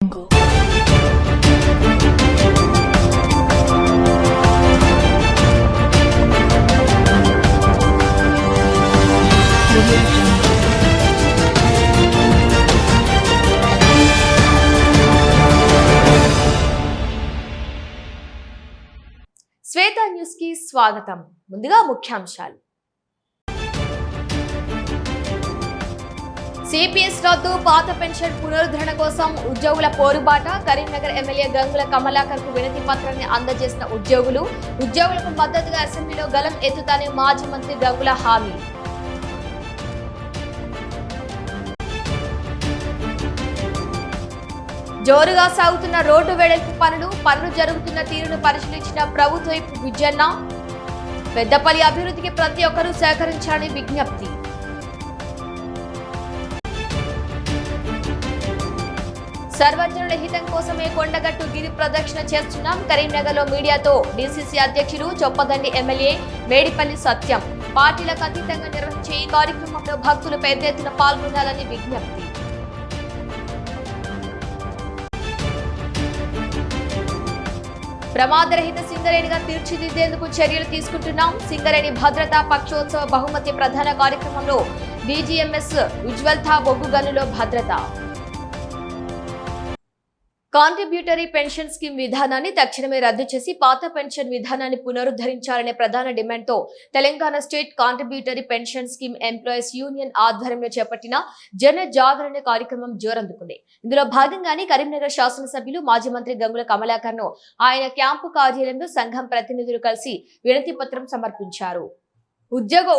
శ్వేత news కి స్వాగతం. ముందుగా ముఖ్యాంశాలు. సిపిఎస్ రద్దు, పాత పెన్షన్ పునరుద్ధరణ కోసం ఉద్యోగుల పోరుబాట. కరీంనగర్ ఎమ్మెల్యే గంగుల కమలాకర్ కు వినతి పత్రాన్ని అందజేసిన ఉద్యోగులకు మద్దతుగా అసెంబ్లీలో గలం ఎత్తుతానే మాజీ మంత్రి గంగుల హామీ. జోరుగా సాగుతున్న రోడ్డు వెడల్పు పనులు జరుగుతున్న తీరును పరిశీలించిన ప్రభుత్వ విజయన్న. పెద్దపల్లి అభివృద్ధికి ప్రతి ఒక్కరూ సహకరించాలని విజ్ఞప్తి. సర్వజనుల హితం కోసమే కొండగట్టు గిరి ప్రదక్షిణ చేస్తున్నాం. కరీంనగర్ లో మీడియాతో డిసిసి అధ్యక్షుడు చొప్పదండి ఎమ్మెల్యే మేడిపల్లి సత్యం. పార్టీలకు అతీతంగా నిర్వహించే ఈ కార్యక్రమంలో భక్తులు పెద్ద ఎత్తున పాల్గొనాలని విజ్ఞప్తి. ప్రమాదరహిత సింగరేణిగా తీర్చిదిద్దేందుకు చర్యలు తీసుకుంటున్నాం. సింగరేణి భద్రతా పక్షోత్సవ బహుమతి ప్రధాన కార్యక్రమంలో డీజీఎంఎస్ ఉజ్వల్ థా బొగ్గు గనులో భద్రత. కాంట్రిబ్యూటరీ పెన్షన్ స్కీమ్ విధానాన్ని తక్షణమే రద్దు చేసి పాత పెన్షన్ విధానాన్ని పునరుద్ధరించాలనే ప్రధాన డిమాండ్తో Telangana state contributory pension scheme employees union ఆధ్వర్యంలో చేపట్టిన జన జాగరణ కార్యక్రమం జోరందుకుంది. ఇందులో భాగంగానే కరీంనగర్ శాసనసభ్యులు మాజీ మంత్రి గంగుల కమలాకర్ ను ఆయన క్యాంపు కార్యాలయంలో సంఘం ప్రతినిధులు కలిసి వినతి పత్రం సమర్పించారు.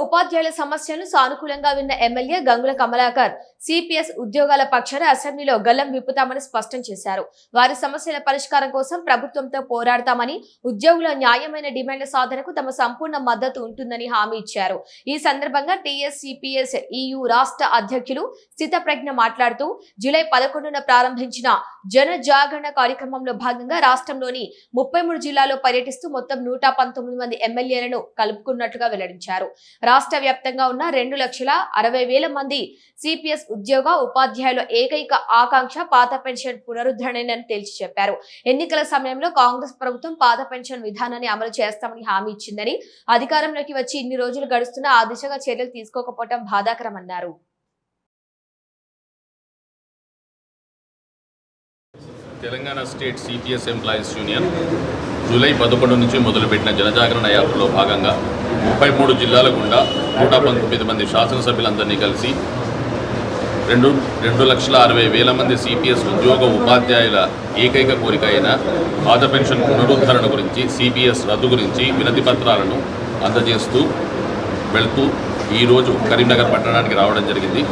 ఉపాధ్యాయుల సమస్యలను సానుకూలంగా విన్న ఎమ్మెల్యే గంగుల కమలాకర్ సిపిఎస్ ఉద్యోగాల పక్షాన అసెంబ్లీలో గల్లం విప్పుతామని స్పష్టం చేశారు. వారి సమస్యల పరిష్కారం కోసం ప్రభుత్వంతో పోరాడతామని, ఉద్యోగుల న్యాయమైన డిమాండ్ల సాధనకు తమ సంపూర్ణ మద్దతు ఉంటుందని హామీ ఇచ్చారు. ఈ సందర్భంగా టీఎస్సిపిఎస్ EU రాష్ట్ర అధ్యక్షులు స్థితప్రజ్ఞ మాట్లాడుతూ జూలై 11న ప్రారంభించిన జన జాగరణ కార్యక్రమంలో భాగంగా రాష్ట్రంలోని 33 జిల్లాల్లో పర్యటిస్తూ మొత్తం 119 మంది ఎమ్మెల్యేలను కలుపుకున్నట్లుగా వెల్లడించారు. రాష్ట్ర వ్యాప్తంగా ఉన్న 2,60,000 మంది సిపిఎస్ ఉపాధ్యాయుల ఏకైక ఆకాంక్ష పాత పెన్షన్ పునరుద్ధరణని తేల్చి చెప్పారు. ఎన్నికల సమయంలో కాంగ్రెస్ ప్రభుత్వం పాత పెన్షన్ విధానాన్ని అమలు చేస్తామని హామీ ఇచ్చిందని, అధికారంలోకి వచ్చి ఇన్ని రోజులు గడుస్తున్నా ఆ దిశగా చర్యలు తీసుకోకపోవడం బాధాకరమన్నారు. Telangana state CPS employees union July 11 నుంచి మొదలుపెట్టిన జనజాగరణ యాత్రలో భాగంగా 33 జిల్లాల గుండా 119 మంది శాసనసభ్యులందరినీ కలిసి 2,60,000 మంది సిపిఎస్ ఉపాధ్యాయుల ఏకైక కోరిక అయిన పాత పెన్షన్ పునరుద్ధరణ గురించి, సిపిఎస్ రద్దు గురించి వినతి పత్రాలను అందజేస్తూ వెళ్తూ ఈరోజు కరీంనగర్ పట్టణానికి రావడం జరిగింది.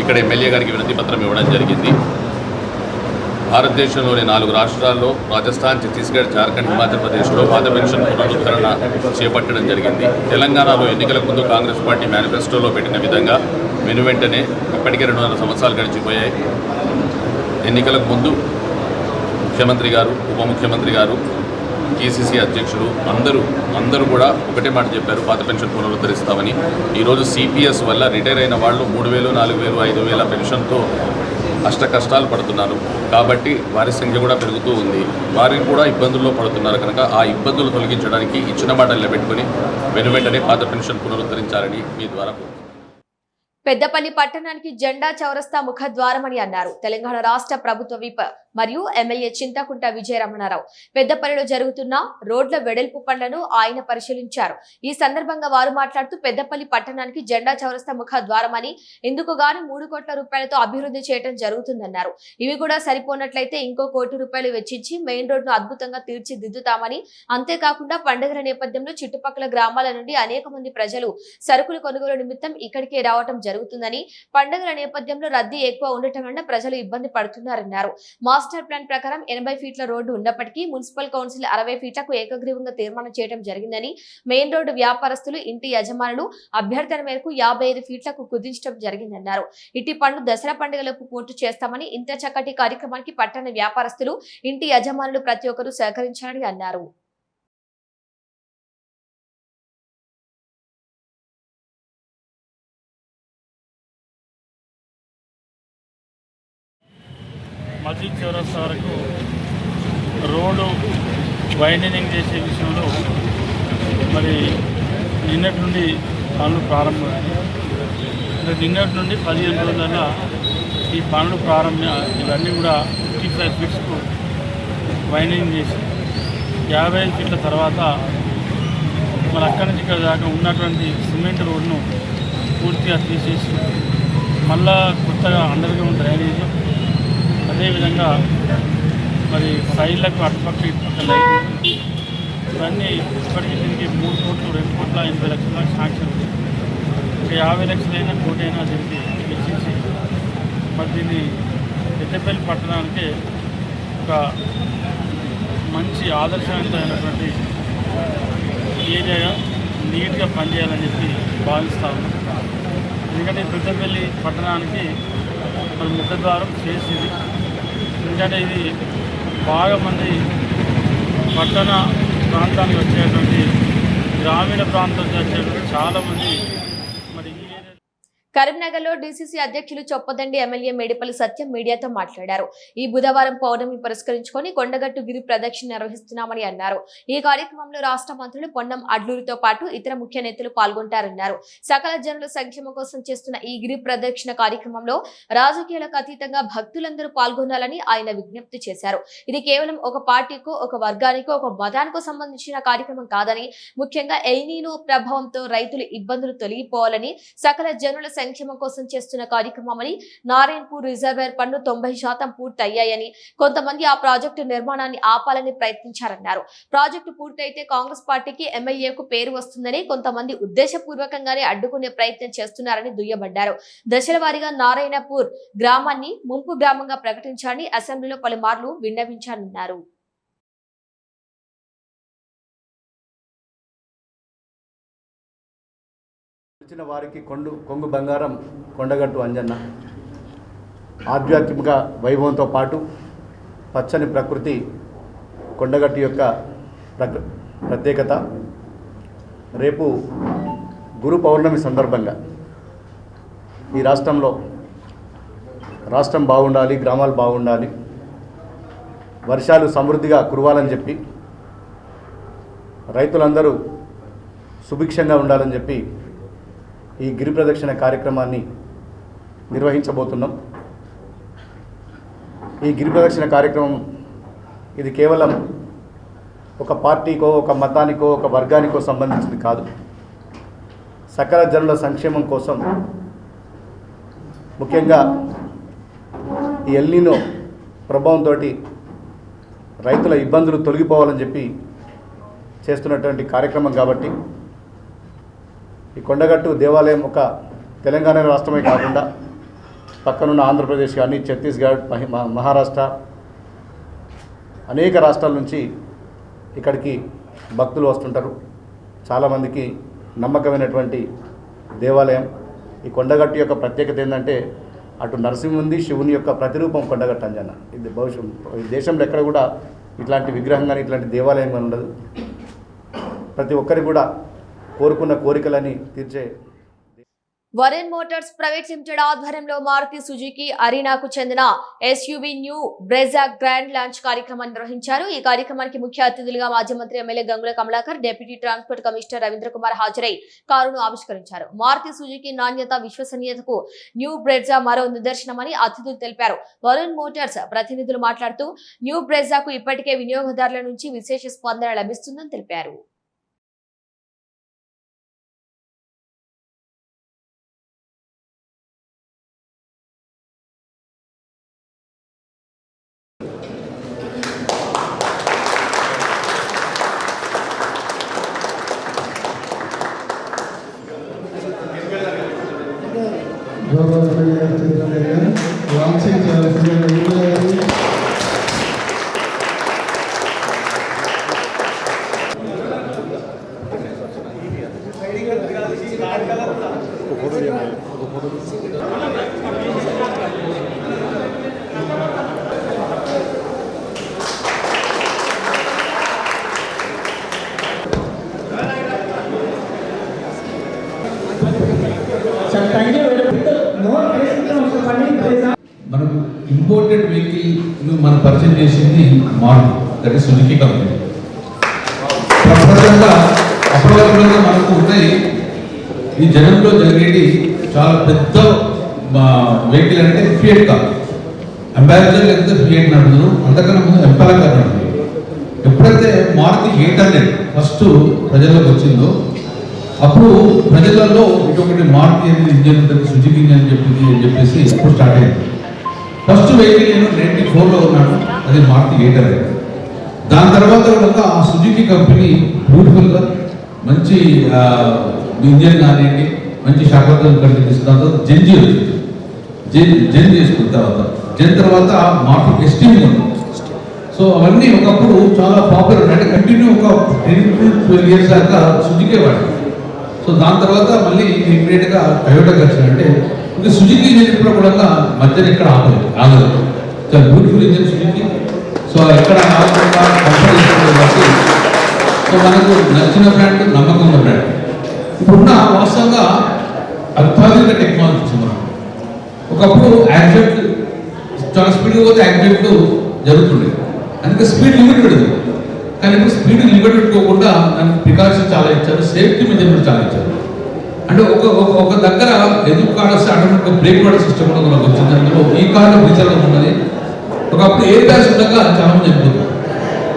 ఇక్కడ ఎమ్మెల్యే గారికి వినతి పత్రం ఇవ్వడం జరిగింది. భారతదేశంలోని 4 రాష్ట్రాల్లో రాజస్థాన్, ఛత్తీస్గఢ్, జార్ఖండ్, హిమాచల్ ప్రదేశ్లో పాత పెన్షన్ పునరుద్ధరణ చేపట్టడం జరిగింది. తెలంగాణలో ఎన్నికల ముందు కాంగ్రెస్ పార్టీ మేనిఫెస్టోలో పెట్టిన విధంగా వెనువెంటనే ఇప్పటికే 200 సంవత్సరాలు గడిచిపోయాయి. ఎన్నికలకు ముందు ముఖ్యమంత్రి గారు, ఉప ముఖ్యమంత్రి గారు, కేసీసీ అధ్యక్షులు అందరూ కూడా ఒకటే మాట చెప్పారు, పాత పెన్షన్ పునరుద్ధరిస్తామని. ఈరోజు సిపిఎస్ వల్ల రిటైర్ అయిన వాళ్ళు 3,000, 4,000, 5,000 పెన్షన్తో అష్ట కష్టాలు పడుతున్నారు. కాబట్టి వారి సంఖ్య కూడా పెరుగుతూ ఉంది. వారిని కూడా ఇబ్బందుల్లో పడుతున్నారు. కనుక ఆ ఇబ్బందులు తొలగించడానికి ఇచ్చిన మాట నిలబెట్టుకుని వెనువెంటనే పాత పెన్షన్ పునరుద్ధరించాలని మీ ద్వారా పెద్దపల్లి పట్టణానికి జెండా చౌరస్తా ముఖద్వారమని అన్నారు. తెలంగాణ రాష్ట్ర ప్రభుత్వ విప్ మరియు ఎమ్మెల్యే చింతకుంట విజయరమణారావు పెద్దపల్లిలో జరుగుతున్న రోడ్ల వెడల్పు పనులను ఆయన పరిశీలించారు. ఈ సందర్భంగా వారు మాట్లాడుతూ పెద్దపల్లి పట్టణానికి జెండా చౌరస్తా ముఖద్వారమని, ఇందుకు గాను 3 కోట్ల రూపాయలతో అభివృద్ధి చేయడం జరుగుతుందన్నారు. ఇవి కూడా సరిపోనట్లయితే ఇంకో 1 కోటి రూపాయలు వెచ్చించి మెయిన్ రోడ్ను అద్భుతంగా తీర్చిదిద్దుతామని, అంతేకాకుండా పండుగల నేపథ్యంలో చుట్టుపక్కల గ్రామాల నుండి అనేక మంది ప్రజలు సరుకులు కొనుగోలు నిమిత్తం ఇక్కడికే రావడం జరుగుతుందని, పండుగల నేపథ్యంలో రద్దీ ఎక్కువ ఉండటం వల్ల ప్రజలు ఇబ్బంది పడుతున్నారన్నారు. మాస్టర్ ప్లాన్ ప్రకారం 80 ఫీట్ల రోడ్డు ఉన్నప్పటికీ మున్సిపల్ కౌన్సిల్ 60 ఫీట్లకు ఏకగ్రీవంగా తీర్మానం చేయడం జరిగిందని, మెయిన్ రోడ్డు వ్యాపారస్తులు, ఇంటి యజమానులు అభ్యర్థన మేరకు 55 ఫీట్లకు కుదించడం జరిగిందన్నారు. ఇటు పనులు దసరా పండుగలకు పూర్తి చేస్తామని, ఇంత చక్కటి కార్యక్రమానికి పట్టణ వ్యాపారస్తులు, ఇంటి యజమానులు ప్రతి ఒక్కరూ సహకరించాలని అన్నారు. మసీద్ చౌరస్తా వరకు రోడ్డు వైడనింగ్ చేసే విషయంలో మరి నిన్నటి నుండి పనులు ప్రారంభమైంది. నిన్నటి నుండి 15 రోజుల ఈ పనులు ఇవన్నీ కూడా 55 ఫీట్స్కు వైడనింగ్ చేసి 55 ఫీట్ల తర్వాత మరి అక్కడి నుంచి ఇక్కడ దాకా ఉన్నటువంటి సిమెంట్ రోడ్ను పూర్తిగా తీసేసి మళ్ళా కొత్తగా అండర్గ్రౌండ్ డ్రైనేజ్, అదేవిధంగా మరి సైడ్లకు అటుపక్క ఇటుపక్క లైట్, ఇవన్నీ ఇప్పటికీ దీనికి 3 కోట్లు 2 కోట్ల 80 లక్షల శాంక్షన్ ఉంది. ఇంకా 50 లక్షలైనా కోటైనా దీనికి వెచ్చించి మరి దీన్ని పెద్దపల్లి పట్టణానికి ఒక మంచి ఆదర్శవంతమైనటువంటి ఏరియాగా నీట్గా పనిచేయాలని చెప్పి భావిస్తా ఉన్నాం. ఎందుకంటే పెద్దపల్లి పట్టణానికి మరి ముఖద్వారం చేసింది. ఎందుకంటే ఇది బాగా మంది పట్టణ ప్రాంతానికి వచ్చేటువంటి గ్రామీణ ప్రాంతం వచ్చేటువంటి చాలామంది మరి ఈ ఏరియా. కరీంనగర్లో డీసీసీ అధ్యక్షులు చొప్పదండి ఎమ్మెల్యే మేడిపల్లి సత్యం మీడియాతో మాట్లాడారు. ఈ బుధవారం పౌర్ణమి పురస్కరించుకొని కొండగట్టు గిరి ప్రదక్షిణ నిర్వహిస్తున్నామని అన్నారు. ఈ కార్యక్రమంలో రాష్ట్ర మంత్రులు పొన్నం అడ్లూరితో పాటు ఇతర ముఖ్య నేతలు పాల్గొంటారన్నారు. సకల జనుల సంక్షేమం కోసం చేస్తున్న ఈ గిరి ప్రదక్షిణ కార్యక్రమంలో రాజకీయాలకు అతీతంగా భక్తులందరూ పాల్గొనాలని ఆయన విజ్ఞప్తి చేశారు. ఇది కేవలం ఒక పార్టీకో, ఒక వర్గానికో, ఒక మతానికో సంబంధించిన కార్యక్రమం కాదని, ముఖ్యంగా ఎల్నీనో ప్రభావంతో రైతుల ఇబ్బందులు తొలగిపోవాలని, సకల జనుల సంక్షేమం కోసం చేస్తున్న కార్యక్రమమని, నారాయణపూర్ రిజర్వేర్ పనులు 90% పూర్తయ్యాయని, కొంతమంది ఆ ప్రాజెక్టు నిర్మాణాన్ని ఆపాలని ప్రయత్నించారన్నారు. ప్రాజెక్టు పూర్తయితే కాంగ్రెస్ పార్టీకి ఎమ్మెల్యేకు పేరు వస్తుందని కొంతమంది ఉద్దేశపూర్వకంగానే అడ్డుకునే ప్రయత్నం చేస్తున్నారని దుయ్యబడ్డారు. దశల వారీగా నారాయణపూర్ గ్రామాన్ని ముంపు గ్రామంగా ప్రకటించాలని అసెంబ్లీలో పలుమార్లు విన్నవించారన్నారు. వచ్చిన వారికి కొంగు బంగారం కొండగట్టు అంజన్న ఆధ్యాత్మిక వైభవంతో పాటు పచ్చని ప్రకృతి కొండగట్టు యొక్క ప్రత్యేకత. రేపు గురు పౌర్ణమి సందర్భంగా ఈ రాష్ట్రం బాగుండాలి, గ్రామాలు బాగుండాలి, వర్షాలు సమృద్ధిగా కురవాలని చెప్పి, రైతులందరూ సుభిక్షంగా ఉండాలని చెప్పి ఈ గిరి ప్రదక్షిణ కార్యక్రమాన్ని నిర్వహించబోతున్నాం. ఈ గిరి ప్రదక్షిణ కార్యక్రమం ఇది కేవలం ఒక పార్టీకో, ఒక మతానికో, ఒక వర్గానికో సంబంధించింది కాదు. సకల జనుల సంక్షేమం కోసం, ముఖ్యంగా ఈ ఎల్నినో ప్రభావంతో రైతుల ఇబ్బందులు తొలగిపోవాలని చెప్పి చేస్తున్నటువంటి కార్యక్రమం కాబట్టి ఈ కొండగట్టు దేవాలయం ఒక తెలంగాణ రాష్ట్రమే కాకుండా పక్కనున్న ఆంధ్రప్రదేశ్ కానీ, ఛత్తీస్గఢ్, మహారాష్ట్ర, అనేక రాష్ట్రాల నుంచి ఇక్కడికి భక్తులు వస్తుంటారు. చాలామందికి నమ్మకమైనటువంటి దేవాలయం. ఈ కొండగట్టు యొక్క ప్రత్యేకత ఏంటంటే అటు నరసింహుంది, శివుని యొక్క ప్రతిరూపం కొండగట్టు అంజన్న. ఇది దేశంలో ఎక్కడ కూడా ఇట్లాంటి విగ్రహం కానీ, ఇట్లాంటి దేవాలయం కానీ ఉండదు. ప్రతి ఒక్కరికి కూడా కోరుకున్న కోరికలని తీర్చే వరుణ్ మోటార్స్ ప్రైవేట్ లిమిటెడ్ ఆధ్వర్యంలో మారుతి సుజుకి అరీనాకు చెందిన SUV new Brezza grand launch కార్యక్రమాన్ని నిర్వహించారు. ఈ కార్యక్రమానికి ముఖ్య అతిథులుగా మాజీ మంత్రి MLA Gangula Kamalakar, deputy transport commissioner Ravindra Kumar హాజరై కారును ఆవిష్కరించారు. మారుతి సుజుకి నాణ్యత, విశ్వసనీయతకు న్యూ బ్రెజా మరో నిదర్శనమని అతిథులు తెలిపారు. వరుణ్ మోటార్స్ ప్రతినిధులు మాట్లాడుతూ న్యూ బ్రెజాకు ఇప్పటికే వినియోగదారుల నుంచి విశేష స్పందన లభిస్తుందని తెలిపారు. పరిచయం చేసింది Maruti, that is Suzuki company. ప్రపంచంగా అప్రవరంగా మనకు ఉన్నాయి ఈ జనంలో జరిగేది చాలా పెద్ద వెహికల్ అంటే ఫియట్ కార్, అంబాసిడర్ లేకపోతే ఫియట్ నడుపుతారు, అంతకన్నా ముందు ఎంపాల కార్ నడుపుతారు. ఎప్పుడైతే మారుతి 800 ఫస్ట్ ప్రజల్లోకి వచ్చిందో అప్పుడు ప్రజలలో ఇటువంటి మారుతి అనేది ఇంజన్ ఉంటుంది, సుజుకి ఇంజన్ అని చెప్పేసి అప్పుడు స్టార్ట్ అయింది. ఫస్ట్ వెహికల్ నేను 94లో ఉన్నాను, అది మారుతి 800. దాని తర్వాత కూడా ఆ సుజుకి కంపెనీ బ్యూటిఫుల్గా మంచి ఇంజన్ కానివ్వండి, మంచి శాఖతో కంటిన్యూస్. దాని తర్వాత జెన్జీ వచ్చింది, జెన్ చేసుకున్న తర్వాత మారుతి ఎస్టీమ్ ఉంది. సో అవన్నీ ఒకప్పుడు చాలా పాపులర్, అంటే కంటిన్యూ ఒక 10 to 12 years దాకా సుజుకే వాడి. సో దాని తర్వాత మళ్ళీ ఇమ్మీడియట్గా టయోటాకి వచ్చింది. అంటే ఇంకా సుజుకి ఇంజన్ కూడా మధ్యన ఎక్కడ ఆగదు, చాలా బ్యూటిఫుల్ ఇంజన్ సుజుకి. సో ఎక్కడ ఆగకుండా కంపెనీ కాబట్టి సో మనకు నచ్చిన బ్రాండ్, నమ్మకం ఉన్న బ్రాండ్. ఇప్పుడున్న వాస్తవంగా అత్యాధునిక టెక్నాలజీ వచ్చింది. మనం ఒకప్పుడు యాక్సిడెంట్ చాలా స్పీడ్గా పోతే యాక్సిడెంట్లు జరుగుతుండేది, అందుకే స్పీడ్ లిమిట్ పెడదు. కానీ ఇప్పుడు స్పీడ్ లిమిట్ పెట్టుకోకుండా దానికి ప్రికాషన్ చాలా ఇచ్చారు, సేఫ్టీ మెజర్మెంట్ చాలా ఇచ్చారు. అంటే ఒక దగ్గర ఎదురు కార్ వస్తే ఆటోమేటిక్గా బ్రేక్ పడే సిస్టమ్ కూడా మనకు వచ్చింది. అందులో ఈ కార్లో ఫీచర్గా ఉన్నది. ఒకప్పుడు ఎయిర్ బ్యాగ్స్ ఉండగా చాలా మంది చనిపోతుంది.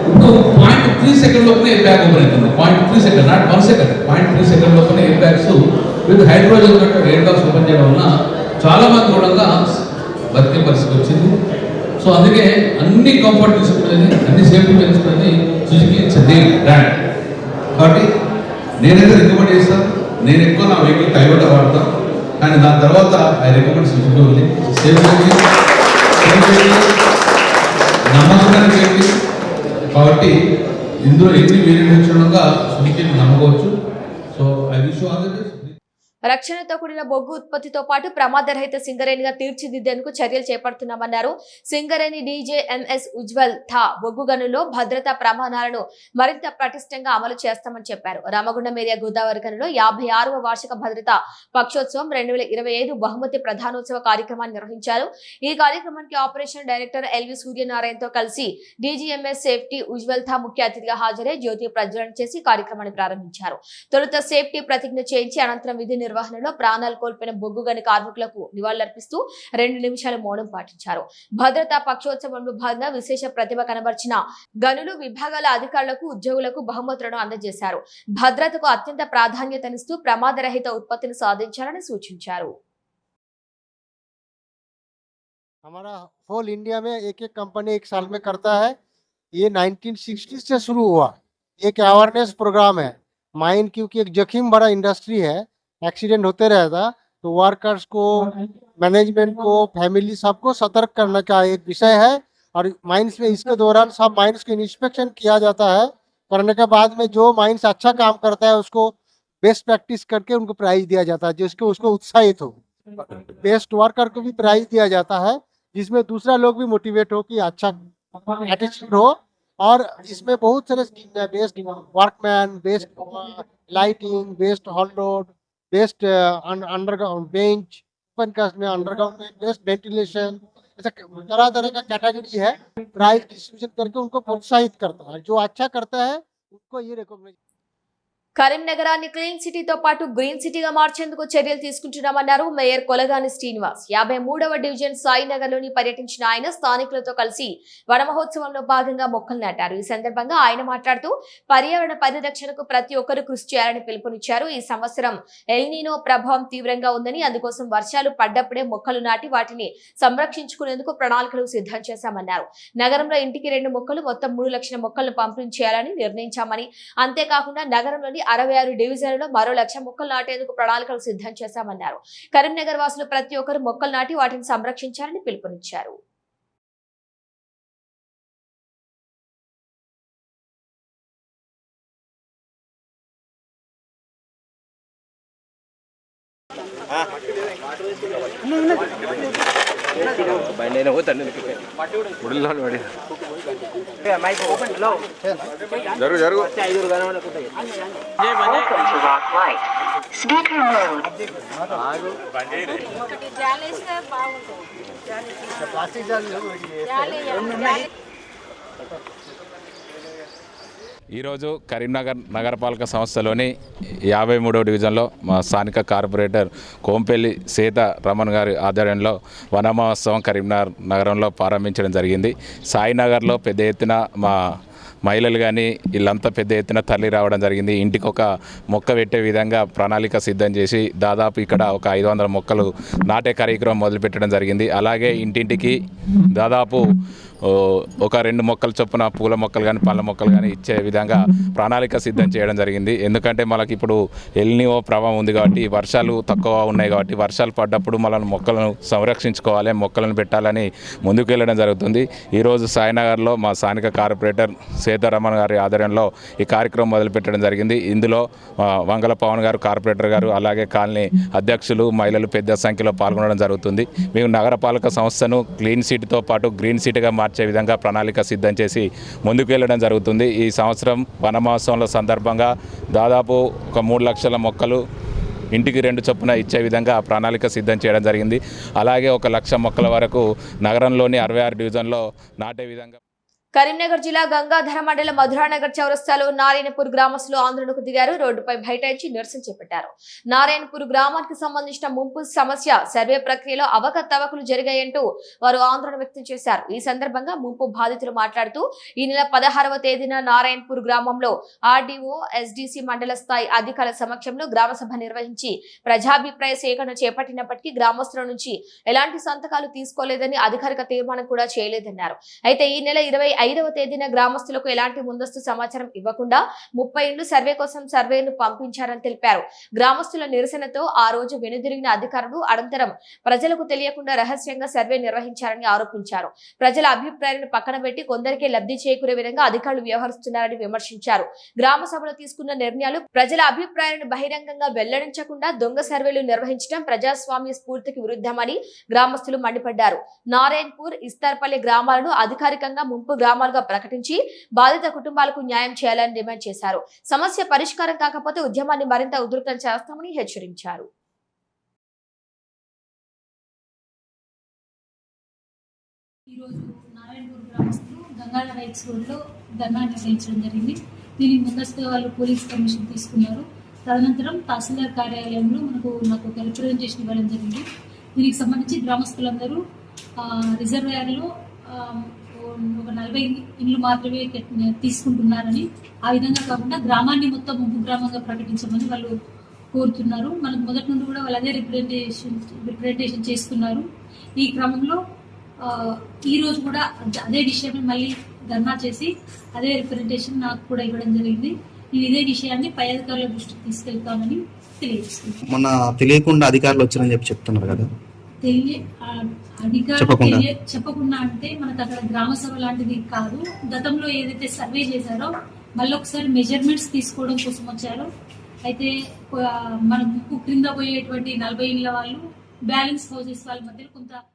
ఇప్పుడు 0.3 సెకండ్ లోపలే ఎయిర్ బ్యాగ్ ఓపెన్ అవుతుంది. 0.3 సెకండ్, నాట్ 1 సెకండ్, 0.3 సెకండ్ లోపలే air bags with hydrogen air bags open చేయడం వల్ల చాలా మంది కూడా బతికే పరిస్థితి వచ్చింది. సో అందుకే అన్ని కంఫర్ట్ తీసుకునేది, అన్ని సేఫ్టీ పెంచుకునేది సుజుకి బ్రాండ్. కాబట్టి నేనైతే రికమెండ్ చేస్తాను. నేను ఎక్కువ నా వెహికల్ టయోటా వాడతాను, కానీ దాని తర్వాత ఐ రికమెండ్ సుజుకి ఉంది. సేఫ్టీ నమ్మకాన్ని చేయండి. కాబట్టి ఇందులో ఎన్ని వేరియంట్ వచ్చినా సుజుకిని నమ్మవచ్చు. So I wish you all the best. రక్షణతో కూడిన బొగ్గు ఉత్పత్తితో పాటు ప్రమాదరహిత సింగరేణిగా తీర్చిదిద్దేందుకు చర్యలు చేపడుతున్నామన్నారు. సింగరేణి DJMS ఉజ్వల్ థా బొగ్గు గనుల్లో భద్రతా ప్రమాణాలను మరింత పటిష్టంగా అమలు చేస్తామని చెప్పారు. రామగుండం ఏరియా గోదావరి గనులో 56వ వార్షిక భద్రతా పక్షోత్సవం 2025 బహుమతి ప్రధానోత్సవ కార్యక్రమాన్ని నిర్వహించారు. ఈ కార్యక్రమానికి ఆపరేషన్ డైరెక్టర్ ఎల్వి సూర్యనారాయణతో కలిసి DGMS సేఫ్టీ ఉజ్వల్ థా ముఖ్య అతిథిగా హాజరై జ్యోతి ప్రజ్వలన చేసి కార్యక్రమాన్ని ప్రారంభించారు. తొలుత సేఫ్టీ ప్రతిజ్ఞ చేయించి అనంతరం విధి నిర్వహణలో ప్రాణాలు కోల్పోయిన బొగ్గు గని కార్మికులకు నివాళులర్పిస్తూ 2 నిమిషాల మౌనం పాటించారు. భద్రతా పక్షోత్సవంలో భాగంగా విశేష ప్రతిభ కనబర్చిన గనులు విభాగాల అధికారులకు, ఉద్యోగులకు బహుమతులను అందజేశారు. భద్రతకు అత్యంత ప్రాధాన్యతనిస్తూ ప్రమాదరహిత ఉత్పత్తిని సాధించాలని సూచించారు. हमारा होल इंडिया में एक कंपनी एक साल में करता है। ये 1960 से शुरू हुआ एक अवेयरनेस प्रोग्राम है। माइन क्योंकि एक जोखिम भरा इंडस्ट्री है, एक्सीडेंट होते रहता, तो वर्कर्स को, मैनेजमेंट को, फैमिली सबको सतर्क करने का एक विषय है। और माइंस में इसके दौरान सब माइंस को इंस्पेक्शन किया जाता है। करने के बाद में जो माइंस अच्छा काम करता है उसको बेस्ट प्रैक्टिस करके उनको प्राइज दिया जाता है, जिसको उसको उत्साहित हो। बेस्ट वर्कर को भी प्राइज दिया जाता है, जिसमें दूसरा लोग भी मोटिवेट हो कि अच्छा एटीट्यूड हो। और इसमें बहुत सारे स्कीम है, best workman, best lighting, best haul road, best underground bench, open cast में अंडरग्राउंड में बेस्ट वेंटिलेशन, ऐसा तरह तरह का कैटेगरी है। प्राइज डिस्ट्रीब्यूशन करके उनको प्रोत्साहित करता है। जो अच्छा करता है उनको ये रिकॉग्नाइज। కరీంనగరాన్ని క్లీన్ సిటీతో పాటు గ్రీన్ సిటీగా మార్చేందుకు చర్యలు తీసుకుంటున్నామన్నారు మేయర్ కొలగాని శ్రీనివాస్. 53వ డివిజన్ సాయినగర్ లోని పర్యటించిన ఆయన స్థానికులతో కలిసి వన మహోత్సవంలో భాగంగా మొక్కలు నాటారు. ఈ సందర్భంగా ఆయన మాట్లాడుతూ పర్యావరణ పరిరక్షణకు ప్రతి ఒక్కరూ కృషి చేయాలని పిలుపునిచ్చారు. ఈ సంవత్సరం ఎల్నినో ప్రభావం తీవ్రంగా ఉందని, అందుకోసం వర్షాలు పడ్డప్పుడే మొక్కలు నాటి వాటిని సంరక్షించుకునేందుకు ప్రణాళికలు సిద్ధం చేశామన్నారు. నగరంలో ఇంటికి 2 మొక్కలు, మొత్తం 3 లక్షల మొక్కలను పంపిణీ చేయాలని నిర్ణయించామని, అంతేకాకుండా నగరంలోని 66 డివిజన్లలో మరో 1,00,000 మొక్కలు నాటేందుకు ప్రణాళికలు సిద్ధం చేశామన్నారు. కరీంనగర్ వాసులు ప్రతి ఒక్కరు మొక్కలు నాటి వాటిని సంరక్షించాలని పిలుపునిచ్చారు. ఈరోజు కరీంనగర్ నగరపాలక సంస్థలోని 53వ డివిజన్లో మా స్థానిక కార్పొరేటర్ కోంపెల్లి సీత రమణ్ గారి ఆధ్వర్యంలో వన మహోత్సవం కరీంనగర్ నగరంలో ప్రారంభించడం జరిగింది. సాయినగర్లో పెద్ద ఎత్తున మా మహిళలు కానీ వీళ్ళంతా పెద్ద ఎత్తున తరలి రావడం జరిగింది. ఇంటికి ఒక మొక్క పెట్టే విధంగా ప్రణాళిక సిద్ధం చేసి దాదాపు ఇక్కడ ఒక 500 మొక్కలు నాటే కార్యక్రమం మొదలుపెట్టడం జరిగింది. అలాగే ఇంటింటికి దాదాపు ఒక 2 మొక్కలు చొప్పున పూల మొక్కలు కానీ పళ్ళ మొక్కలు కానీ ఇచ్చే విధంగా ప్రణాళిక సిద్ధం చేయడం జరిగింది. ఎందుకంటే మనకి ఇప్పుడు ఎల్నిఓ ప్రభావం ఉంది కాబట్టి వర్షాలు తక్కువ ఉన్నాయి కాబట్టి వర్షాలు పడ్డప్పుడు మనం మొక్కలను సంరక్షించుకోవాలి, మొక్కలను పెట్టాలని ముందుకు వెళ్ళడం జరుగుతుంది. ఈరోజు సాయినగర్లో మా స్థానిక కార్పొరేటర్ సీతారామన్ గారి ఆధ్వర్యంలో ఈ కార్యక్రమం మొదలుపెట్టడం జరిగింది. ఇందులో వంగల పవన్ గారు కార్పొరేటర్ గారు అలాగే కాలనీ అధ్యక్షులు మహిళలు పెద్ద సంఖ్యలో పాల్గొనడం జరుగుతుంది. మేము నగరపాలక సంస్థను క్లీన్ సిటీతో పాటు గ్రీన్ సిటీగా మార్చే విధంగా ప్రణాళిక సిద్ధం చేసి ముందుకు వెళ్ళడం జరుగుతుంది. ఈ సంవత్సరం వన మహోత్సవంలో సందర్భంగా దాదాపు ఒక 3 లక్షల మొక్కలు ఇంటికి 2 చొప్పున ఇచ్చే విధంగా ప్రణాళిక సిద్ధం చేయడం జరిగింది. అలాగే 1 లక్ష మొక్కల వరకు నగరంలోని 66 డివిజన్లో నాటే విధంగా. కరీంనగర్ జిల్లా గంగాధర మండలం మధురానగర్ చౌరస్తాలో నారాయణపూర్ గ్రామస్తులు ఆందోళనకు దిగారు. రోడ్డుపై బైఠాయించి నిరసన చేపట్టారు. నారాయణపూర్ గ్రామానికి సంబంధించిన ముంపు సమస్య సర్వే ప్రక్రియలో అవకతవకలు జరిగాయంటూ వారు ఆందోళన వ్యక్తం చేశారు. ఈ సందర్భంగా ముంపు బాధితులు మాట్లాడుతూ ఈ నెల 16వ తేదీన నారాయణపూర్ గ్రామంలో ఆర్డీఓ ఎస్డీసీ మండల స్థాయి అధికారుల సమక్షంలో గ్రామసభ నిర్వహించి ప్రజాభిప్రాయ సేకరణ చేపట్టినప్పటికీ గ్రామస్తుల నుంచి ఎలాంటి సంతకాలు తీసుకోలేదని అధికారిక తీర్మానం కూడా చేయలేదన్నారు. అయితే ఈ నెల 25వ తేదీన గ్రామస్తులకు ఎలాంటి ముందస్తు సమాచారం ఇవ్వకుండా 30 ఇండ్లు సర్వే కోసం సర్వేను పంపించారని తెలిపారు. గ్రామస్తుల నిరసనతో ఆ రోజు వెనుదిరిగిన అధికారులు అనంతరం ప్రజలకు తెలియకుండా రహస్యంగా సర్వే నిర్వహించారని ఆరోపించారు. ప్రజల అభిప్రాయాలను పక్కన పెట్టి కొందరికే లబ్ధి చేకూరే విధంగా అధికారులు వ్యవహరిస్తున్నారని విమర్శించారు. గ్రామ సభలో తీసుకున్న నిర్ణయాలు ప్రజల అభిప్రాయాలను బహిరంగంగా వెల్లడించకుండా దొంగ సర్వేలు నిర్వహించడం ప్రజాస్వామ్య స్ఫూర్తికి విరుద్ధమని గ్రామస్తులు మండిపడ్డారు. నారాయణపూర్, ఇస్తార్పల్లి గ్రామాలను అధికారికంగా ముంపు గ్రామాలుగా ప్రకటించి బాధిత కుటుంబాలకు న్యాయం చేయాలని డిమాండ్ చేశారు. సమస్య పరిష్కారం కాకపోతే ఉద్యమాన్ని మరింత ఉధృతం చేస్తామని హెచ్చరించారు. ఈరోజు నారాయణపూర్ గ్రామస్తులు గంగాధర రైట్స్ రోడ్లో ధర్నా నిర్వహించడం జరిగింది. దీనికి ముందస్తుగా వాళ్ళు పోలీస్ పర్మిషన్ తీసుకున్నారు. తదనంతరం తహసీల్దార్ కార్యాలయంలో నాకు ఒక రిప్రజెంటేషన్ ఇవ్వడం జరిగింది. దీనికి సంబంధించి గ్రామస్తులందరూ రిజర్వాయర్లో ఒక 40 ఇండ్లు మాత్రమే తీసుకుంటున్నారని, ఆ విధంగా కాకుండా గ్రామాన్ని మొత్తం ముంపు గ్రామంగా ప్రకటించమని వాళ్ళు కోరుతున్నారు. మనకు మొదటి నుండి కూడా వాళ్ళు అదే రిప్రజెంటేషన్ చేస్తున్నారు. ఈ క్రమంలో ఈ రోజు కూడా అదే విషయాన్ని మళ్ళీ ధర్నా చేసి అదే రిప్రజెంటేషన్ నాకు కూడా ఇవ్వడం జరిగింది. నేను ఇదే విషయాన్ని పై అధికారుల దృష్టికి తీసుకెళ్తామని తెలియజేస్తున్నాను. మొన్న తెలియకుండా అధికారులు వచ్చారని చెప్తున్నారు కదా, చెప్పకుండా అంటే మనకు అక్కడ గ్రామ సభ లాంటిది కాదు. గతంలో ఏదైతే సర్వే చేశారో మళ్ళీ ఒకసారి మెజర్మెంట్స్ తీసుకోవడం కోసం వచ్చారో. అయితే మన ముక్కు క్రింద పోయేటువంటి 40 ఇండ్ల వాళ్ళు బ్యాలెన్స్ హౌసెస్ వాళ్ళ మధ్య కొంత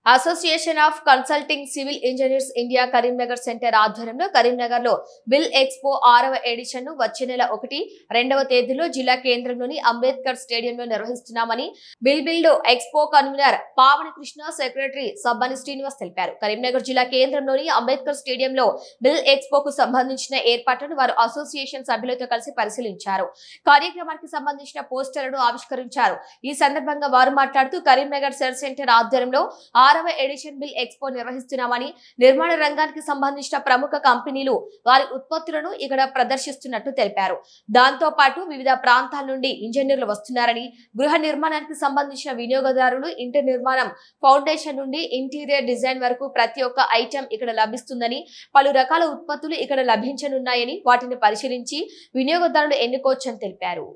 association of consulting civil engineers India Karimnagar centre ఆధ్వర్యంలో కరీంనగర్ లో బిల్ ఎక్స్పో 6వ ఎడిషన్ ను వచ్చే నెల 1, 2వ తేదీలో జిల్లా కేంద్రంలోని అంబేద్కర్ స్టేడియంలో నిర్వహిస్తున్నామని build expo convener Pavani Krishna, secretary Sabbani Srinivas తెలిపారు. కరీంనగర్ జిల్లా కేంద్రంలోని అంబేద్కర్ స్టేడియంలో బిల్ ఎక్స్పోకు సంబంధించిన ఏర్పాట్లను వారు అసోసియేషన్ సభ్యులతో కలిసి పరిశీలించారు. కార్యక్రమానికి సంబంధించిన పోస్టర్లను ఆవిష్కరించారు. ఈ సందర్భంగా వారు మాట్లాడుతూ కరీంనగర్ సెంటర్ ఆధ్వర్యంలో 6వ ఎడిషన్ బిల్ ఎక్స్పో నిర్వహిస్తున్నామని, నిర్మాణ రంగానికి సంబంధించిన ప్రముఖ కంపెనీలు వారి ఉత్పత్తులను ఇక్కడ ప్రదర్శిస్తున్నట్టు తెలిపారు. దాంతో పాటు వివిధ ప్రాంతాల నుండి ఇంజనీర్లు వస్తున్నారని, గృహ నిర్మాణానికి సంబంధించిన వినియోగదారులు, ఇంటి నిర్మాణం ఫౌండేషన్ నుండి ఇంటీరియర్ డిజైన్ వరకు ప్రతి ఒక్క ఐటెం ఇక్కడ లభిస్తుందని, పలు రకాల ఉత్పత్తులు ఇక్కడ లభించనున్నాయని, వాటిని పరిశీలించి వినియోగదారులు ఎన్నుకోవచ్చని తెలిపారు.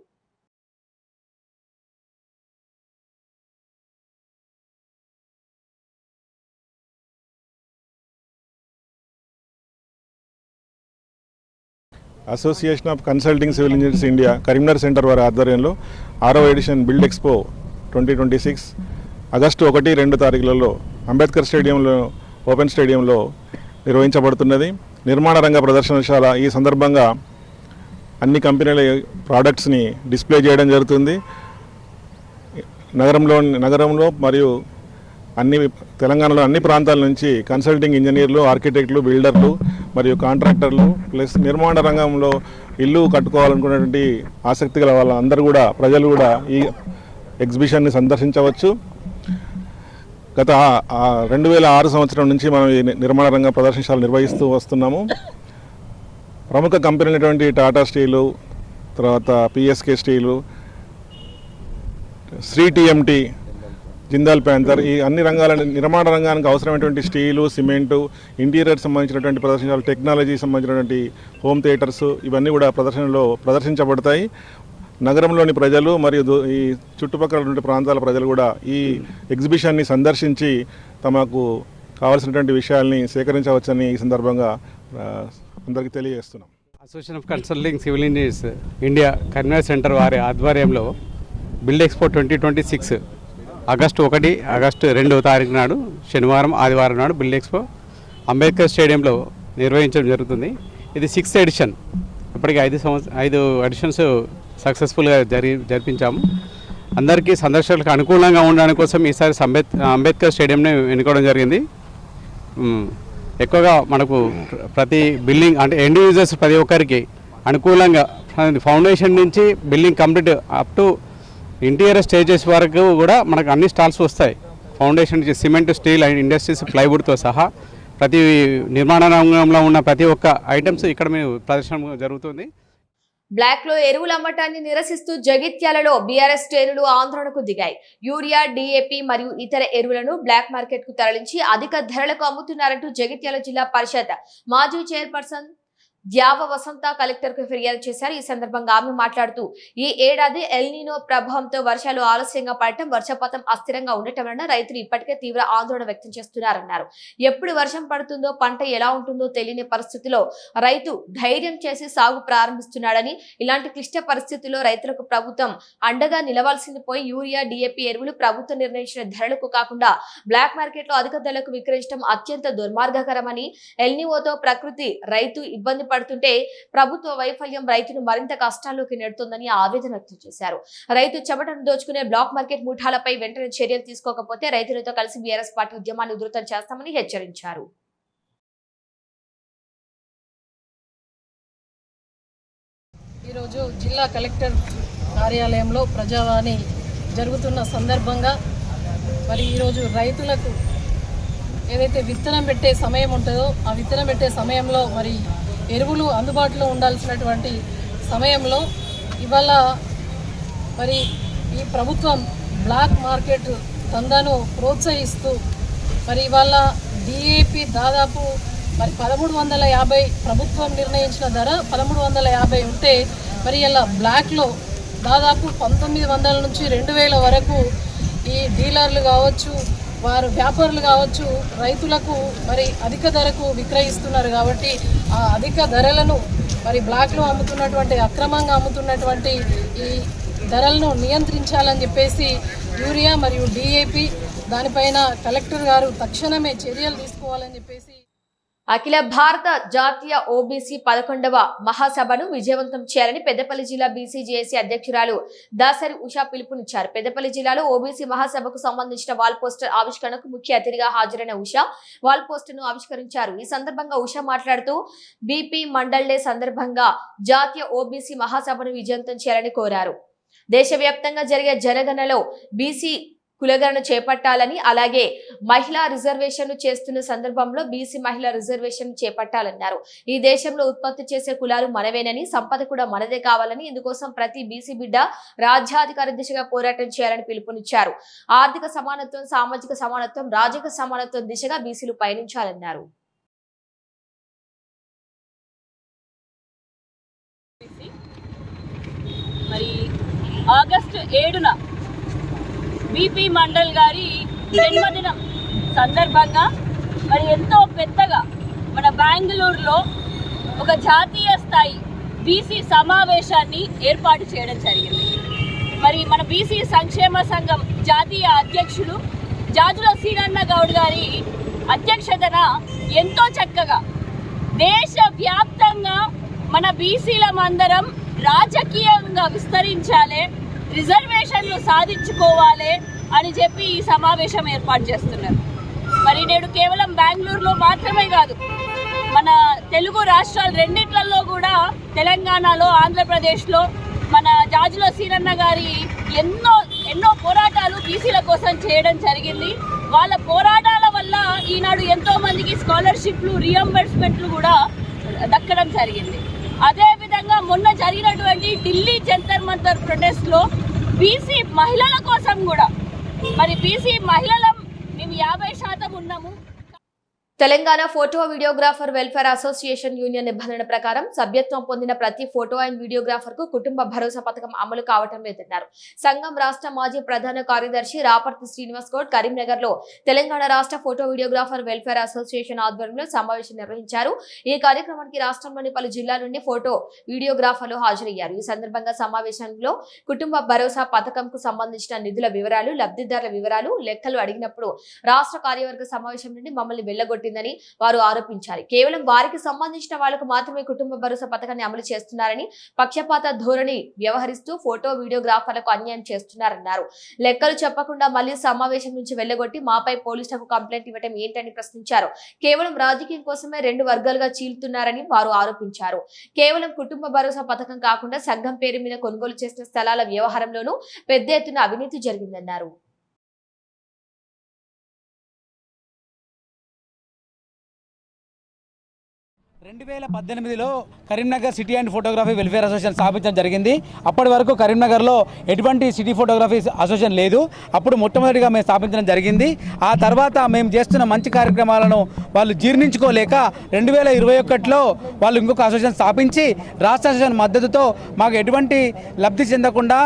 Association of consulting civil engineers India Karimnagar centre వారి ఆధ్వర్యంలో 6వ ఎడిషన్ బిల్డ్ ఎక్స్పో 2026 ఆగస్టు 1, 2 తారీఖులలో అంబేద్కర్ స్టేడియంలో ఓపెన్ స్టేడియంలో నిర్వహించబడుతున్నది. నిర్మాణ రంగ ప్రదర్శనశాల ఈ సందర్భంగా అన్ని కంపెనీల ప్రోడక్ట్స్ని డిస్ప్లే చేయడం జరుగుతుంది. నగరంలో మరియు తెలంగాణలో అన్ని ప్రాంతాల నుంచి కన్సల్టింగ్ ఇంజనీర్లు, ఆర్కిటెక్టులు, బిల్డర్లు మరియు కాంట్రాక్టర్లు ప్లస్ నిర్మాణ రంగంలో ఇల్లు కట్టుకోవాలనుకునేటువంటి ఆసక్తి గల వాళ్ళందరూ కూడా, ప్రజలు కూడా ఈ ఎగ్జిబిషన్ని సందర్శించవచ్చు. గత 2006 సంవత్సరం నుంచి మనం ఈ నిర్మాణ రంగ ప్రదర్శనశాల నిర్వహిస్తూ వస్తున్నాము. ప్రముఖ కంపెనీలైనటువంటి టాటా స్టీలు, తర్వాత PSK steel, Shri TMT, Jindal panther, ఈ అన్ని రంగాల నిర్మాణ రంగానికి అవసరమైనటువంటి స్టీలు, సిమెంటు, ఇంటీరియర్ సంబంధించినటువంటి ప్రదర్శనలు, టెక్నాలజీ సంబంధించినటువంటి హోమ్ థియేటర్స్ ఇవన్నీ కూడా ప్రదర్శనలో ప్రదర్శించబడతాయి. నగరంలోని ప్రజలు మరియు ఈ చుట్టుపక్కల ఉన్న ప్రాంతాల ప్రజలు కూడా ఈ ఎగ్జిబిషన్ని సందర్శించి తమకు కావాల్సినటువంటి విషయాల్ని సేకరించవచ్చని ఈ సందర్భంగా అందరికీ తెలియజేస్తున్నాం. Association of consulting civil engineers India Karimnagar centre వారి ఆధ్వర్యంలో బిల్డ్ ఎక్స్పో 2026 ఆగస్టు 1, ఆగస్టు 2వ తారీఖు నాడు శనివారం, ఆదివారం నాడు బిల్డ్ ఎక్స్పో అంబేద్కర్ స్టేడియంలో నిర్వహించడం జరుగుతుంది. ఇది 6th ఎడిషన్. ఇప్పటికీ 5 ఎడిషన్స్ సక్సెస్ఫుల్గా జరిపించాము. అందరికీ సందర్శకులకు అనుకూలంగా ఉండడానికి కోసం ఈసారి అంబేద్కర్ స్టేడియంని ఎన్నుకోవడం జరిగింది. ఎక్కువగా మనకు ప్రతి బిల్డింగ్ అంటే ఎండ్ యూజర్స్ ప్రతి ఒక్కరికి అనుకూలంగా ఫౌండేషన్ నుంచి building complete up to interior stages వరకు కూడా మనకు అన్ని స్టాల్స్ వస్తాయి. ఫౌండేషన్ నుంచి సిమెంట్, స్టీల్ అండ్ ఇండస్ట్రీస్, ప్లైవుడ్తో సహా ప్రతి నిర్మాణ రంగంలో ఉన్న ప్రతి ఒక్క ఐటమ్స్ ఇక్కడ మేము ప్రదర్శన జరుగుతుంది. బ్లాక్ లో ఎరువుల అమ్మటాన్ని నిరసిస్తూ జగిత్యాలలో బీఆర్ఎస్ శ్రేణులు ఆందోళనకు దిగాయి. యూరియా, డీఏపీ మరియు ఇతర ఎరువులను బ్లాక్ మార్కెట్ కు తరలించి అధిక ధరలకు అమ్ముతున్నారంటూ జగిత్యాల జిల్లా పరిషత్ మాజీ చైర్పర్సన్ ద్యావ వసంత కలెక్టర్ కు ఫిర్యాదు చేశారు. ఈ సందర్భంగా ఆమె మాట్లాడుతూ ఈ ఏడాది ఎల్నినో ప్రభావంతో వర్షాలు ఆలస్యంగా పడటం, వర్షపాతం అస్థిరంగా ఉండటం వలన రైతులు ఇప్పటికే తీవ్ర ఆందోళన వ్యక్తం చేస్తున్నారన్నారు. ఎప్పుడు వర్షం పడుతుందో, పంట ఎలా ఉంటుందో తెలియని పరిస్థితిలో రైతు ధైర్యం చేసి సాగు ప్రారంభిస్తున్నాడని, ఇలాంటి క్లిష్ట పరిస్థితుల్లో రైతులకు ప్రభుత్వం అండగా నిలవాల్సింది పోయి యూరియా, డీఏపీ ఎరువులు ప్రభుత్వం నిర్ణయించిన ధరలకు కాకుండా బ్లాక్ మార్కెట్ లో అధిక ధరలకు విక్రయించడం అత్యంత దుర్మార్గకరమని, ఎల్నిఓతో ప్రకృతి రైతు ఇబ్బంది పడుతుంటే ప్రభుత్వ వైఫల్యం రైతును మరింత కష్టాల్లోకి నెడుతోందని ఆవేదన వ్యక్తం చేశారు. రైతు చెమటను దోచుకునే బ్లాక్ మార్కెట్ ముఠాలపై వెంటనే చర్యలు తీసుకోకపోతే రైతులతో కలిసి బీఆర్ఎస్ పార్టీ ఉద్యమాన్ని ఉధృతం చేస్తామని హెచ్చరించారు. ఈరోజు జిల్లా కలెక్టర్ కార్యాలయంలో ప్రజావాణి జరుగుతున్న సందర్భంగా మరి ఈరోజు రైతులకు ఏదైతే విత్తనం పెట్టే సమయం ఉంటుందో ఆ విత్తనం పెట్టే సమయంలో మరి ఎరువులు అందుబాటులో ఉండాల్సినటువంటి సమయంలో ఇవాళ మరి ఈ ప్రభుత్వం బ్లాక్ మార్కెట్ దందాను ప్రోత్సహిస్తూ మరి ఇవాళ డిఏపి దాదాపు మరి 1350 ప్రభుత్వం నిర్ణయించిన ధర 1350 ఉంటే మరి ఇలా బ్లాక్లో దాదాపు 1900 నుంచి 2000 వరకు ఈ డీలర్లు కావచ్చు, వారు వ్యాపారులు కావచ్చు, రైతులకు మరి అధిక ధరకు విక్రయిస్తున్నారు. కాబట్టి ఆ అధిక ధరలను మరి బ్లాక్లో అమ్ముతున్నటువంటి, అక్రమంగా అమ్ముతున్నటువంటి ఈ ధరలను నియంత్రించాలని చెప్పేసి యూరియా మరియు డిఏపి దానిపైన కలెక్టర్ గారు తక్షణమే చర్యలు తీసుకోవాలని చెప్పేసి అఖిల భారత జాతీయ ఓబీసీ 11వ మహాసభను విజయవంతం చేయాలని పెద్దపల్లి జిల్లా బీసీజేఏసీ అధ్యక్షురాలు దాసరి ఉషా పిలుపునిచ్చారు. పెద్దపల్లి జిల్లాలో ఓబీసీ మహాసభకు సంబంధించిన వాల్ పోస్టర్ ఆవిష్కరణకు ముఖ్య అతిథిగా హాజరైన ఉషా వాల్ పోస్టర్ ను ఆవిష్కరించారు. ఈ సందర్భంగా ఉషా మాట్లాడుతూ బీపీ మండల్ డే సందర్భంగా జాతీయ ఓబీసీ మహాసభను విజయవంతం చేయాలని కోరారు. దేశవ్యాప్తంగా జరిగే జనగణనలో బీసీ కులగణన చేపట్టాలని, అలాగే మహిళా రిజర్వేషన్ చేస్తున్న సందర్భంలో బీసీ మహిళా రిజర్వేషన్ చేపట్టాలన్నారు. ఈ దేశంలో ఉత్పత్తి చేసే కులాలు మనవేనని, సంపద కూడా మనదే కావాలని, ఇందుకోసం ప్రతి బీసీ బిడ్డ రాజ్యాధికార దిశగా పోరాటం చేయాలని పిలుపునిచ్చారు. ఆర్థిక సమానత్వం, సామాజిక సమానత్వం, రాజకీయ సమానత్వం దిశగా బీసీలు పయనించాలన్నారు. మరి ఆగస్టు 7న బీపీ మండల్ గారి జన్మదినం సందర్భంగా మరి ఎంతో పెద్దగా మన బెంగళూరులో ఒక జాతీయ స్థాయి బీసీ సమావేశాన్ని ఏర్పాటు చేయడం జరిగింది. మరి మన బీసీ సంక్షేమ సంఘం జాతీయ అధ్యక్షులు జాజుల సీనన్న గౌడ్ గారి అధ్యక్షతన ఎంతో చక్కగా దేశవ్యాప్తంగా మన బీసీలమందరం రాజకీయంగా విస్తరించాలి, రిజర్వేషన్లు సాధించుకోవాలి, అని చెప్పి ఈ సమావేశం ఏర్పాటు చేస్తున్నారు. మరి నేడు కేవలం బెంగళూరులో మాత్రమే కాదు, మన తెలుగు రాష్ట్రాలు రెండిట్లలో కూడా, తెలంగాణలో, ఆంధ్రప్రదేశ్లో మన జాజుల సీనన్న గారి ఎన్నో పోరాటాలు బీసీల కోసం చేయడం జరిగింది. వాళ్ళ పోరాటాల వల్ల ఈనాడు ఎంతో మందికి స్కాలర్షిప్లు, రియంబర్స్మెంట్లు కూడా దక్కడం జరిగింది. అదేవిధంగా మొన్న జరిగినటువంటి ఢిల్లీ జంతర్ మంతర్ ప్రొటెస్ట్లో బీసీ మహిళల కోసం కూడా, మరి బీసీ మహిళల మేము 50% ఉన్నాము. Telangana photo videographer welfare association union నిబంధన ప్రకారం సభ్యత్వం పొందిన ప్రతి ఫోటో అండ్ వీడియోగ్రాఫర్ కు కుటుంబ భరోసా పథకం అమలు కావటం లేదన్నారు. సంఘం రాష్ట్ర మాజీ ప్రధాన కార్యదర్శి రాపర్తి శ్రీనివాస్ గౌడ్ కరీంనగర్ లో తెలంగాణ రాష్ట్ర ఫోటో వీడియోగ్రాఫర్ వెల్ఫేర్ అసోసియేషన్ ఆధ్వర్యంలో సమావేశం నిర్వహించారు. ఈ కార్యక్రమానికి రాష్ట్రంలోని పలు జిల్లాల నుండి ఫోటో వీడియోగ్రాఫర్లు హాజరయ్యారు. ఈ సందర్భంగా సమావేశంలో కుటుంబ భరోసా పథకం కు సంబంధించిన నిధుల వివరాలు, లబ్ధిదారుల వివరాలు, లెక్కలు అడిగినప్పుడు రాష్ట్ర కార్యవర్గ సమావేశం నుండి మమ్మల్ని వెళ్లగొట్టి వారు ఆరోపించారు. కేవలం వారికి సంబంధించిన వాళ్లకు మాత్రమే కుటుంబ భరోసా పథకాన్ని అమలు చేస్తున్నారని, పక్షపాత ధోరణి వ్యవహరిస్తూ ఫోటో వీడియోగ్రాఫర్లకు అన్యాయం చేస్తున్నారన్నారు. లెక్కలు చెప్పకుండా మళ్లీ సమావేశం నుంచి వెళ్లగొట్టి మాపై పోలీసులకు కంప్లైంట్ ఇవ్వడం ఏంటని ప్రశ్నించారు. కేవలం రాజకీయం కోసమే 2 వర్గాలుగా చీలుతున్నారని వారు ఆరోపించారు. కేవలం కుటుంబ భరోసా పథకం కాకుండా సంఘం పేరు మీద కొనుగోలు చేసిన స్థలాల వ్యవహారంలోనూ పెద్ద ఎత్తున అవినీతి జరిగిందన్నారు. 2018లో Karimnagar city and photography welfare association స్థాపించడం జరిగింది. అప్పటి వరకు కరీంనగర్లో ఎటువంటి సిటీ ఫోటోగ్రఫీ అసోసియేషన్ లేదు. అప్పుడు మొట్టమొదటిగా మేము స్థాపించడం జరిగింది. ఆ తర్వాత మేము చేస్తున్న మంచి కార్యక్రమాలను వాళ్ళు జీర్ణించుకోలేక 2021లో వాళ్ళు ఇంకొక అసోసియేషన్ స్థాపించి రాష్ట్ర అసోసియేషన్ మద్దతుతో మాకు ఎటువంటి లబ్ధి చెందకుండా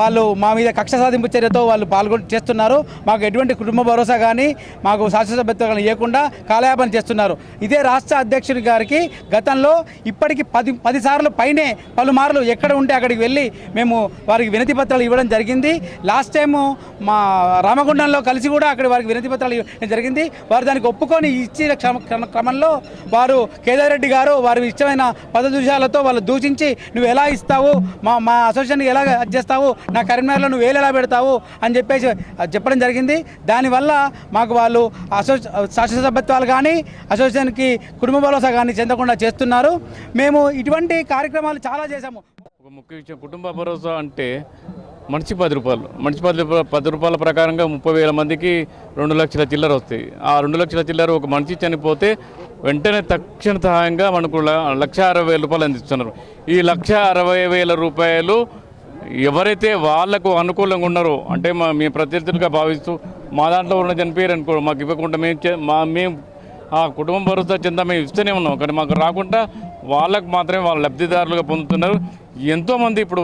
వాళ్ళు మా మీద కక్ష సాధింపు చర్యతో వాళ్ళు చేస్తున్నారు. మాకు ఎటువంటి కుటుంబ భరోసా కానీ మాకు శాసనసభ్యత్వం కానీ ఇవ్వకుండా కాలయాపన చేస్తున్నారు. ఇదే రాష్ట్ర అధ్యక్షుడి గారికి గతంలో ఇప్పటికి 10 సార్లు పైనే పలుమార్లు ఎక్కడ ఉంటే అక్కడికి వెళ్ళి మేము వారికి వినతి పత్రాలు ఇవ్వడం జరిగింది. లాస్ట్ టైము మా రామగుండంలో కలిసి కూడా అక్కడ వారికి వినతి పత్రాలు ఇవ్వడం జరిగింది. వారు దానికి ఒప్పుకొని ఇచ్చిన క్రమంలో వారు కేదార్ రెడ్డి గారు వారి ఇష్టమైన పదదూషాలతో వాళ్ళు దూషించి నువ్వు ఎలా ఇస్తావు, మా అసోసియేషన్కి ఎలా చేస్తావు, నా కరీంనగర్లో నువ్వు వేలు ఎలా పెడతావు అని చెప్పేసి చెప్పడం జరిగింది. దానివల్ల మాకు వాళ్ళు శాసనసభ్యత్వాలు కానీ అసోసియేషన్కి కుటుంబ భరోసా కానీ చెందకుండా చేస్తున్నారు. మేము ఇటువంటి కార్యక్రమాలు చాలా చేశాము. ఒక ముఖ్య విషయం, కుటుంబ భరోసా అంటే మనిషి 10 రూపాయలు, మనిషి 10 రూపాయల ప్రకారంగా 30,000 మందికి 2 లక్షల చిల్లర వస్తాయి. ఆ 2 లక్షల చిల్లర ఒక మనిషి చనిపోతే వెంటనే తక్షణ సహాయంగా మనకు 1,60,000 రూపాయలు అందిస్తున్నారు. ఈ 1,60,000 రూపాయలు ఎవరైతే వాళ్లకు అనుకూలంగా ఉన్నారో, అంటే మేము ప్రత్యర్థులుగా భావిస్తూ మా దాంట్లో ఉన్న చనిపోయారు అనుకో, మాకు ఇవ్వకుండా మేము ఆ కుటుంబ భరోసా చెందా మేము ఇస్తూనే ఉన్నాం. కానీ మాకు రాకుండా వాళ్ళకు మాత్రమే వాళ్ళ లబ్ధిదారులుగా పొందుతున్నారు. ఎంతోమంది ఇప్పుడు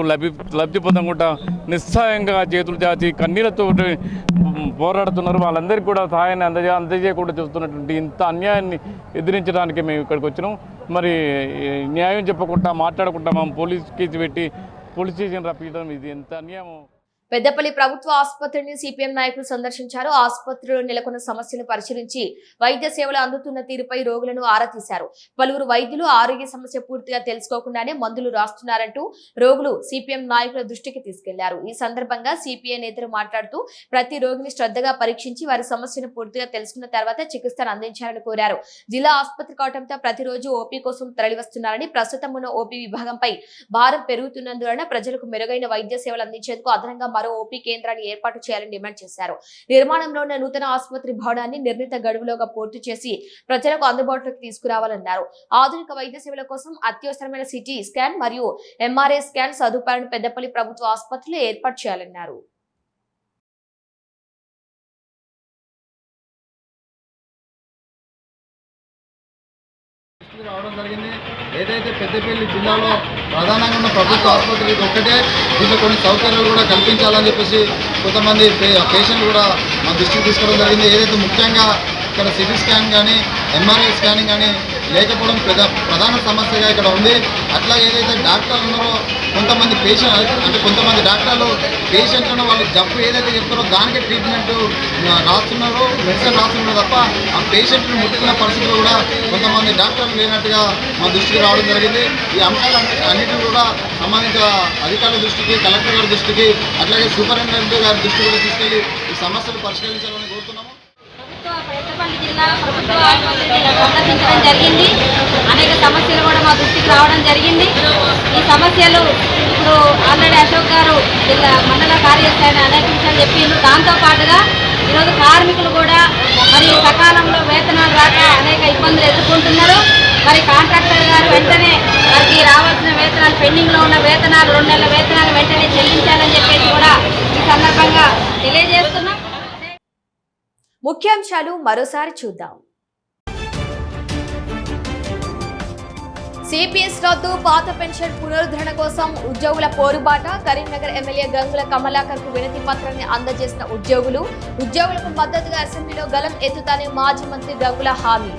లబ్ధి పొందకుండా నిస్సహాయంగా చేతులు చాచి కన్నీళ్లతో పోరాడుతున్నారు. వాళ్ళందరికీ కూడా సహాయాన్ని అందజేయకుండా చూస్తున్నటువంటి ఇంత అన్యాయాన్ని ఎదిరించడానికి మేము ఇక్కడికి వచ్చినాం. మరి న్యాయం చెప్పకుండా మాట్లాడకుండా మేము పోలీస్ కేసు పెట్టి పోలీస్ స్టేషన్ రప్పించడం ఇది ఎంత అన్యాయం. పెద్దపల్లి ప్రభుత్వ ఆసుపత్రిని సిపిఎం నాయకులు సందర్శించారు. ఆసుపత్రిలో నెలకొన్న సమస్యలను పరిశీలించి వైద్య సేవలు అందుతున్న తీరుపై రోగులను ఆరా తీశారు. పలువురు వైద్యులు ఆరోగ్య సమస్య పూర్తిగా తెలుసుకోకుండానే మందులు రాస్తున్నారంటూ రోగులు సిపిఎం నాయకుల దృష్టికి తీసుకెళ్లారు. ఈ సందర్భంగా సిపిఐ నేతలు మాట్లాడుతూ ప్రతి రోగిని శ్రద్ధగా పరీక్షించి వారి సమస్యను పూర్తిగా తెలుసుకున్న తర్వాత చికిత్సను అందించాలని కోరారు. జిల్లా ఆసుపత్రి కావడంతో ప్రతిరోజు ఓపీ కోసం తరలివస్తున్నారని, ప్రస్తుతం ఉన్న ఓపీ విభాగంపై భారం పెరుగుతున్నందువలన ప్రజలకు మెరుగైన వైద్య సేవలు అందించేందుకు అదనంగా మరో ఓపీ కేంద్రాన్ని ఏర్పాటు చేయాలని డిమాండ్ చేశారు. నిర్మాణంలో ఉన్న నూతన ఆసుపత్రి భవనాన్ని నిర్ణీత గడువులోగా పూర్తి చేసి ప్రజలకు అందుబాటులోకి తీసుకురావాలన్నారు. ఆధునిక వైద్య సేవల కోసం అత్యవసరమైన సిటీ స్కాన్ మరియు ఎంఆర్ఐ స్కాన్ సదుపాయాలను పెద్దపల్లి ప్రభుత్వ ఆసుపత్రిలో ఏర్పాటు చేయాలన్నారు. రావడం జరిగింది. ఏదైతే పెద్దపల్లి జిల్లాలో ప్రధానంగా ఉన్న ప్రభుత్వ ఆసుపత్రి ఇది ఒక్కటే, దీంట్లో కొన్ని సౌకర్యాలు కూడా కల్పించాలని చెప్పేసి కొంతమంది పేషెంట్లు కూడా మా దృష్టికి తీసుకోవడం జరిగింది. ఏదైతే ముఖ్యంగా ఇక్కడ సిటీ స్కాన్ కానీ ఎంఆర్ఐ స్కానింగ్ కానీ లేకపోవడం ప్రధాన సమస్యగా ఇక్కడ ఉంది. అట్లా ఏదైతే డాక్టర్లు ఉన్నారో కొంతమంది కొంతమంది డాక్టర్లు పేషెంట్లను వాళ్ళు జబ్బు ఏదైతే చెప్తారో దానికే ట్రీట్మెంట్ రాస్తున్నారో, మెడిసిన్ రాస్తున్నారో తప్ప ఆ పేషెంట్ను ముట్టుకున్న పరిస్థితులు కూడా కొంతమంది డాక్టర్లు లేనట్టుగా మా దృష్టికి రావడం జరిగింది. ఈ అంశాలు అన్నిటిని కూడా సంబంధిత అధికారుల దృష్టికి, కలెక్టర్ గారి దృష్టికి, అట్లాగే సూపరింటెండెంట్ గారి దృష్టికి కూడా తీసుకెళ్లి ఈ సమస్యలు పరిష్కరించాలని కోరుతున్నాము. పెద్దపల్లి జిల్లా ప్రభుత్వ ఆసుపత్రిని సందర్శించడం జరిగింది. అనేక సమస్యలు కూడా మా దృష్టికి రావడం జరిగింది. ఈ సమస్యలు ఇప్పుడు ఆల్రెడీ అశోక్ గారు జిల్లా మండల కార్యదర్శి అనేక విషయాలు చెప్పిండ్రు. దాంతోపాటుగా ఈరోజు కార్మికులు కూడా మరి సకాలంలో వేతనాలు రాక అనేక ఇబ్బందులు ఎదుర్కొంటున్నారు. మరి కాంట్రాక్టర్ గారు వెంటనే వారికి రావాల్సిన వేతనాలు, పెండింగ్లో ఉన్న వేతనాలు 2 నెలల వేతనాలు వెంటనే చెల్లించాలని చెప్పేసి కూడా ఈ సందర్భంగా తెలియజేస్తున్నాం. ముఖ్యాంశాలు మరోసారి చూద్దాం. సిపిఎస్ రద్దు, పాత పెన్షన్ పునరుద్ధరణ కోసం ఉద్యోగుల పోరుబాట. కరీంనగర్ ఎమ్మెల్యే గంగుల కమలాకర్ కు వినతి పత్రాన్ని అందజేసిన ఉద్యోగులకు మద్దతుగా అసెంబ్లీలో గలం ఎత్తుతానని మాజీ మంత్రి గంగుల హామీ.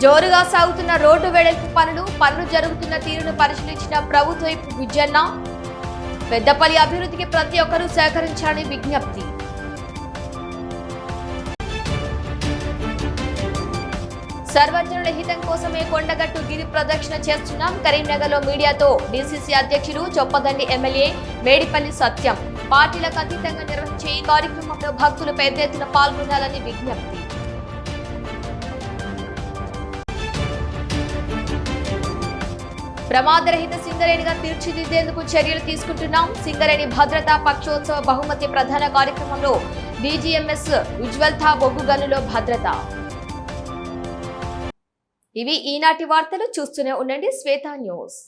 జోరుగా సాగుతున్న రోడ్డు వెడల్పు పనులు జరుగుతున్న తీరును పరిశీలించిన ప్రభుత్వ విజయన్న. పెద్దపల్లి అభివృద్ధికి ప్రతి ఒక్కరూ సహకరించాలని విజ్ఞప్తి. సర్వజనుల హితం కోసమే కొండగట్టు గిరి ప్రదక్షిణ చేస్తున్నాం. కరీంనగర్లో మీడియాతో డీసీసీ అధ్యక్షుడు చొప్పదండి ఎమ్మెల్యే మేడిపల్లి సత్యం. పార్టీలకు అతీతంగా నిర్వహించే ఈ కార్యక్రమంలో భక్తులు పెద్ద ఎత్తున పాల్గొనాలని విజ్ఞప్తి. ప్రమాదరహిత సింగరేణిగా తీర్చిదిద్దేందుకు చర్యలు తీసుకుంటున్నాం. సింగరేణి భద్రతా పక్షోత్సవ బహుమతి ప్రధాన కార్యక్రమంలో డీజీఎంఎస్ ఉజ్వల్థా బొగ్గు గనులో భద్రత. ఇవి ఈనాటి వార్తలు. చూస్తూనే ఉండండి శ్వేత న్యూస్.